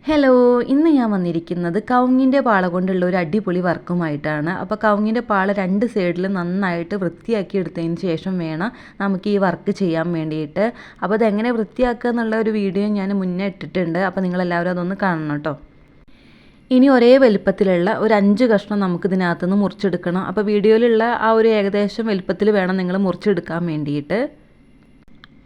Hello, ഇന്ന് ഞാൻ വന്നിരിക്കുന്നത് കവുങ്ങിൻ്റെ പാള കൊണ്ടുള്ള ഒരു അടിപൊളി വർക്കുമായിട്ടാണ്. അപ്പോൾ കവുങ്ങിൻ്റെ പാള രണ്ട് സൈഡിലും നന്നായിട്ട് വൃത്തിയാക്കി എടുത്തതിന് ശേഷം വേണം നമുക്ക് ഈ വർക്ക് ചെയ്യാൻ വേണ്ടിയിട്ട്. അപ്പോൾ അതെങ്ങനെ വൃത്തിയാക്കുക എന്നുള്ള ഒരു വീഡിയോ ഞാൻ മുന്നേ ഇട്ടിട്ടുണ്ട്. അപ്പോൾ നിങ്ങളെല്ലാവരും അതൊന്ന് കാണണം കേട്ടോ. ഇനി ഒരേ വലുപ്പത്തിലുള്ള ഒരു 5 കഷ്ണം നമുക്ക് ഇതിനകത്തുനിന്ന് മുറിച്ചെടുക്കണം. അപ്പോൾ വീഡിയോയിലുള്ള ആ ഒരു ഏകദേശം വലുപ്പത്തിൽ വേണം നിങ്ങൾ മുറിച്ചെടുക്കാൻ വേണ്ടിയിട്ട്.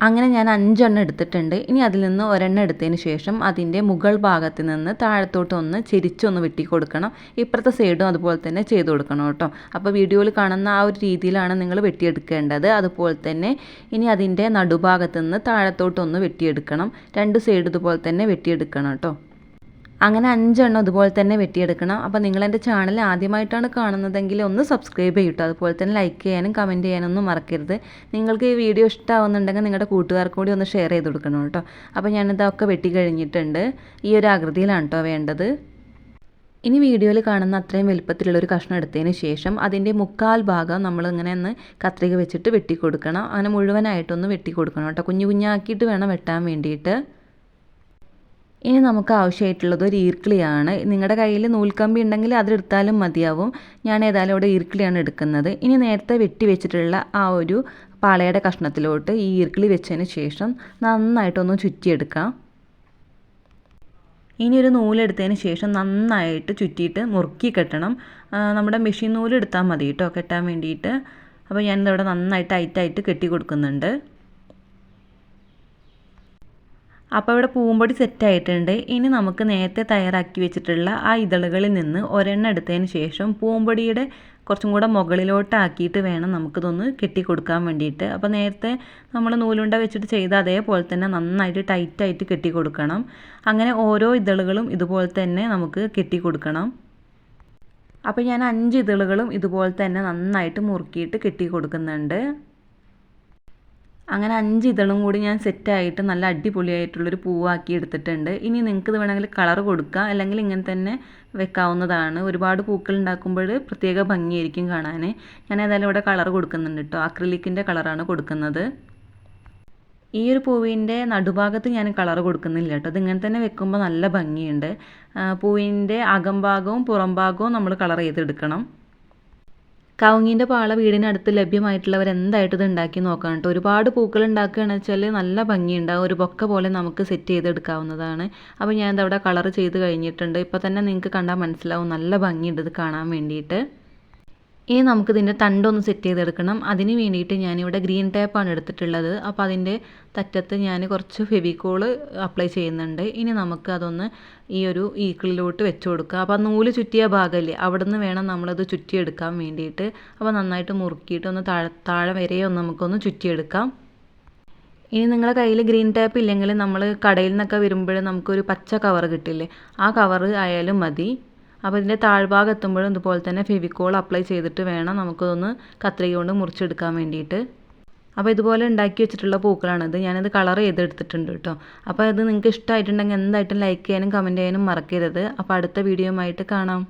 അങ്ങനെ ഞാൻ 5 എണ്ണം എടുത്തിട്ടുണ്ട്. ഇനി അതിൽ നിന്ന് ഒരെണ്ണം എടുത്തതിന് ശേഷം അതിൻ്റെ മുകൾ ഭാഗത്ത് നിന്ന് താഴത്തോട്ടൊന്ന് ചെരിച്ചൊന്ന് വെട്ടി കൊടുക്കണം. ഇപ്പുറത്തെ സൈഡും അതുപോലെ തന്നെ ചെയ്ത് കൊടുക്കണം കേട്ടോ. അപ്പോൾ വീഡിയോയിൽ കാണുന്ന ആ ഒരു രീതിയിലാണ് നിങ്ങൾ വെട്ടിയെടുക്കേണ്ടത്. അതുപോലെ തന്നെ ഇനി അതിൻ്റെ നടുഭാഗത്ത് നിന്ന് താഴത്തോട്ടൊന്ന് വെട്ടിയെടുക്കണം. രണ്ട് സൈഡ് ഇതുപോലെ തന്നെ വെട്ടിയെടുക്കണം കേട്ടോ. അങ്ങനെ 5 എണ്ണം ഇതുപോലെ തന്നെ വെട്ടിയെടുക്കണം. അപ്പോൾ നിങ്ങളെൻ്റെ ചാനൽ ആദ്യമായിട്ടാണ് കാണുന്നതെങ്കിൽ ഒന്ന് സബ്സ്ക്രൈബ് ചെയ്യട്ടോ. അതുപോലെ തന്നെ ലൈക്ക് ചെയ്യാനും കമൻറ്റ് ചെയ്യാനൊന്നും മറക്കരുത്. നിങ്ങൾക്ക് ഈ വീഡിയോ ഇഷ്ടമാവുന്നുണ്ടെങ്കിൽ നിങ്ങളുടെ കൂട്ടുകാർക്ക് കൂടി ഒന്ന് ഷെയർ ചെയ്ത് കൊടുക്കണം കേട്ടോ. അപ്പോൾ ഞാനിതൊക്കെ വെട്ടി കഴിഞ്ഞിട്ടുണ്ട്. ഈ ഒരു ആകൃതിയിലാണ് കേട്ടോ വേണ്ടത്. ഇനി വീഡിയോയിൽ കാണുന്ന അത്രയും വലുപ്പത്തിലുള്ള ഒരു കഷ്ണം എടുത്തതിന് ശേഷം അതിൻ്റെ മുക്കാൽ ഭാഗം നമ്മളിങ്ങനെ ഒന്ന് കത്രിക വെച്ചിട്ട് വെട്ടി കൊടുക്കണം. അങ്ങനെ മുഴുവനായിട്ടൊന്ന് വെട്ടി കൊടുക്കണം കേട്ടോ. കുഞ്ഞു കുഞ്ഞാക്കിയിട്ട് വേണം വെട്ടാൻ വേണ്ടിയിട്ട്. ഇനി നമുക്ക് ആവശ്യമായിട്ടുള്ളത് ഒരു ഈർക്കിളിയാണ്. നിങ്ങളുടെ കയ്യിൽ നൂൽക്കമ്പി ഉണ്ടെങ്കിൽ അതെടുത്താലും മതിയാവും. ഞാൻ ഏതായാലും ഇവിടെ ഈർക്കിളിയാണ് എടുക്കുന്നത്. ഇനി നേരത്തെ വെട്ടി വെച്ചിട്ടുള്ള ആ ഒരു പാളയുടെ കഷ്ണത്തിലോട്ട് ഈ ഈർക്കിളി വെച്ചതിന് ശേഷം നന്നായിട്ടൊന്ന് ചുറ്റിയെടുക്കാം. ഇനി ഒരു നൂലെടുത്തതിന് ശേഷം നന്നായിട്ട് ചുറ്റിയിട്ട് മുറുക്കി കെട്ടണം. നമ്മുടെ മെഷീൻ നൂലെടുത്താൽ മതി കേട്ടോ കെട്ടാൻ വേണ്ടിയിട്ട്. അപ്പോൾ ഞാനിതവിടെ നന്നായിട്ട് ടൈറ്റായിട്ട് കെട്ടി കൊടുക്കുന്നുണ്ട്. അപ്പോൾ ഇവിടെ പൂമ്പൊടി സെറ്റായിട്ടുണ്ട്. ഇനി നമുക്ക് നേരത്തെ തയ്യാറാക്കി വെച്ചിട്ടുള്ള ആ ഇതളുകളിൽ നിന്ന് ഒരെണ്ണം എടുത്തതിന് ശേഷം പൂമ്പൊടിയുടെ കുറച്ചും കൂടെ മുകളിലോട്ടാക്കിയിട്ട് വേണം നമുക്കിതൊന്ന് കെട്ടി കൊടുക്കാൻ വേണ്ടിയിട്ട്. അപ്പോൾ നേരത്തെ നമ്മൾ നൂലുണ്ട വെച്ചിട്ട് ചെയ്ത അതേപോലെ തന്നെ നന്നായിട്ട് ടൈറ്റായിട്ട് കെട്ടി കൊടുക്കണം. അങ്ങനെ ഓരോ ഇതളുകളും ഇതുപോലെ തന്നെ നമുക്ക് കെട്ടി കൊടുക്കണം. അപ്പോൾ ഞാൻ 5 ഇതളുകളും ഇതുപോലെ തന്നെ നന്നായിട്ട് മുറുക്കിയിട്ട് കെട്ടി കൊടുക്കുന്നുണ്ട്. അങ്ങനെ 5 ഇതളും കൂടി ഞാൻ സെറ്റായിട്ട് നല്ല അടിപൊളിയായിട്ടുള്ളൊരു പൂവാക്കി എടുത്തിട്ടുണ്ട്. ഇനി നിങ്ങൾക്ക് ഇത് വേണമെങ്കിൽ കളർ കൊടുക്കാം, അല്ലെങ്കിൽ ഇങ്ങനെ തന്നെ വെക്കാവുന്നതാണ്. ഒരുപാട് പൂക്കൾ ഉണ്ടാക്കുമ്പോൾ പ്രത്യേക ഭംഗിയായിരിക്കും കാണാൻ. ഞാൻ ഏതായാലും ഇവിടെ കളർ കൊടുക്കുന്നുണ്ട് കേട്ടോ. അക്രിലിക്കിൻ്റെ കളറാണ് കൊടുക്കുന്നത്. ഈ ഒരു പൂവിൻ്റെ നടുഭാഗത്ത് ഞാൻ കളർ കൊടുക്കുന്നില്ല കേട്ടോ. ഇതിങ്ങനെ തന്നെ വെക്കുമ്പോൾ നല്ല ഭംഗിയുണ്ട്. പൂവിൻ്റെ അകംഭാഗവും പുറം ഭാഗവും നമ്മൾ കളർ ചെയ്തെടുക്കണം. കവുങ്ങിൻ്റെ പാള വീടിനടുത്ത് ലഭ്യമായിട്ടുള്ളവർ എന്തായിട്ടും ഇത് ഉണ്ടാക്കി നോക്കണം കേട്ടോ. ഒരുപാട് പൂക്കൾ ഉണ്ടാക്കുകയാണെന്ന് വെച്ചാൽ നല്ല ഭംഗിയുണ്ടാവും. ഒരു ബൊക്ക പോലെ നമുക്ക് സെറ്റ് ചെയ്തെടുക്കാവുന്നതാണ്. അപ്പോൾ ഞാൻ ഇതവിടെ കളർ ചെയ്ത് കഴിഞ്ഞിട്ടുണ്ട്. ഇപ്പോൾ തന്നെ നിങ്ങൾക്ക് കണ്ടാൽ മനസ്സിലാവും നല്ല ഭംഗിയുണ്ട് ഇത് കാണാൻ വേണ്ടിയിട്ട്. ഇനി നമുക്കിതിൻ്റെ തണ്ടൊന്ന് സെറ്റ് ചെയ്തെടുക്കണം. അതിന് വേണ്ടിയിട്ട് ഞാനിവിടെ ഗ്രീൻ ടേപ്പാണ് എടുത്തിട്ടുള്ളത്. അപ്പോൾ അതിൻ്റെ തറ്റത്ത് ഞാൻ കുറച്ച് ഫെവിക്കോൾ അപ്ലൈ ചെയ്യുന്നുണ്ട്. ഇനി നമുക്ക് അതൊന്ന് ഈ ഒരു ഈക്കിളിലോട്ട് വെച്ച് കൊടുക്കുക. അപ്പോൾ നൂല് ചുറ്റിയ ഭാഗമല്ലേ, അവിടെ നിന്ന് വേണം നമ്മളത് ചുറ്റിയെടുക്കാൻ വേണ്ടിയിട്ട്. അപ്പോൾ നന്നായിട്ട് മുറുക്കിയിട്ട് ഒന്ന് താഴെ വരെ ഒന്ന് നമുക്കൊന്ന് ചുറ്റിയെടുക്കാം. ഇനി നിങ്ങളുടെ കയ്യിൽ ഗ്രീൻ ടേപ്പ് ഇല്ലെങ്കിൽ നമ്മൾ കടയിൽ നിന്നൊക്കെ വരുമ്പോൾ നമുക്കൊരു പച്ച കവർ കിട്ടില്ലേ, ആ കവർ ആയാലും മതി. അപ്പോൾ ഇതിൻ്റെ താഴ്ഭാഗം എത്തുമ്പോഴും ഇതുപോലെ തന്നെ ഫെവിക്കോൾ അപ്ലൈ ചെയ്തിട്ട് വേണം നമുക്കൊന്ന് കത്രിക കൊണ്ട് മുറിച്ചെടുക്കാൻ വേണ്ടിയിട്ട്. അപ്പോൾ ഇതുപോലെ ഉണ്ടാക്കി വെച്ചിട്ടുള്ള പൂക്കളാണിത്. ഞാനിത് കളർ ചെയ്തെടുത്തിട്ടുണ്ട് കേട്ടോ. അപ്പോൾ ഇത് നിങ്ങൾക്ക് ഇഷ്ടമായിട്ടുണ്ടെങ്കിൽ എന്തായിട്ടും ലൈക്ക് ചെയ്യാനും കമൻറ്റ് ചെയ്യാനും മറക്കരുത്. അപ്പോൾ അടുത്ത വീഡിയോയുമായിട്ട് കാണാം.